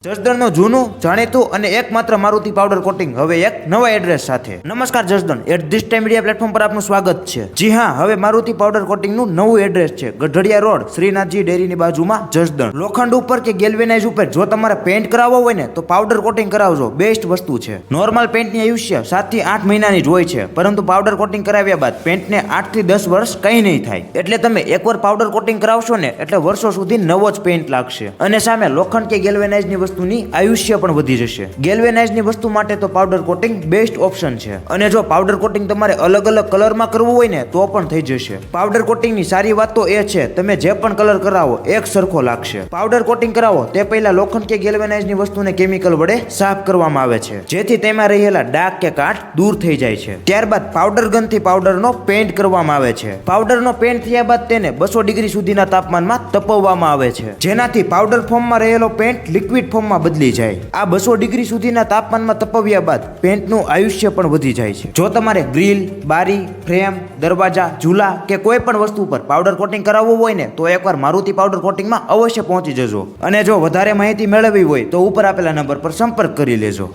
જસદણનું જૂનું જાણીતું અને એકમાત્ર મારુતિ પાવડર કોટિંગ હવે એક નવા એડ્રેસ સાથે. નમસ્કાર Jasdan, at this time media platform પર આપનું સ્વાગત છે. જી હા, હવે મારુતિ પાવડર કોટિંગનું નવું એડ્રેસ છે. ગઢડિયા રોડ, શ્રીનાથજી ડેરીની બાજુમાં જસદણ. લોખંડ ઉપર કે ગેલ્વેનાઇઝ ઉપર જો તમારે પેન્ટ કરાવવો હોય ને તો પાવડર કોટિંગ કરાવજો, બેસ્ટ વસ્તુ છે. નોર્મલ પેન્ટની આયુષ્ય 7 થી 8 મહિનાની જ હોય છે, પરંતુ પાવડર કોટિંગ કરાવ્યા બાદ પેન્ટને 8 થી 10 વર્ષ કંઈ નહીં થાય. એટલે તમે એકવાર પાવડર કોટિંગ કરાવશો ને એટલે વર્ષો સુધી નવો જ પેન્ટ લાગશે. અને સામે લોખંડ કે ગેલ્વેનાઇઝની વસ્તુની આયુષ્ય પણ વધી જશે. ગેલ્વેનાઇઝની વસ્તુ માટે તો પાવડર કોટિંગ બેસ્ટ ઓપ્શન છે. અને જો પાવડર કોટિંગ તમારે અલગ અલગ કલરમાં કરવું હોય ને તો પણ થઈ જશે. પાવડર કોટિંગની સારી વાત તો એ છે, તમે જે પણ કલર કરાવો એક સરખો લાગશે. પાવડર કોટિંગ કરાવો તે પહેલા લોખંડ કે ગેલ્વેનાઇઝની વસ્તુને કેમિકલ વડે સાફ કરવામાં આવે છે, જેથી તેમાં રહેલા ડાઘ કે કાટ દૂર થઈ જાય છે. ત્યારબાદ પાવડર ગનથી પાવડરનો પેન્ટ કરવામાં આવે છે. પાવડરનો પેન્ટ થયા બાદ તેને 200 ડિગ્રી સુધીના તાપમાનમાં તપવવામાં આવે છે, જેનાથી પાવડર ફોર્મમાં રહેલો પેન્ટ લિક્વિડ ફોર્મમાં બદલી જાય. આ 200 ડિગ્રી સુધીના તાપમાનમાં તપવ્યા બાદ પેન્ટનું આયુષ્ય પણ વધી જાય છે. જો તમારે ગ્રીલ, બારી, ફ્રેમ, દરવાજા, ઝૂલા કે કોઈ પણ વસ્તુ પર પાવડર કોટિંગ કરાવવું હોય ને તો એકવાર મારુતિ પાવડર કોટિંગમાં અવશ્ય પહોંચી જજો. અને જો વધારે માહિતી મેળવવી હોય તો ઉપર આપેલા નંબર પર સંપર્ક કરી લેજો.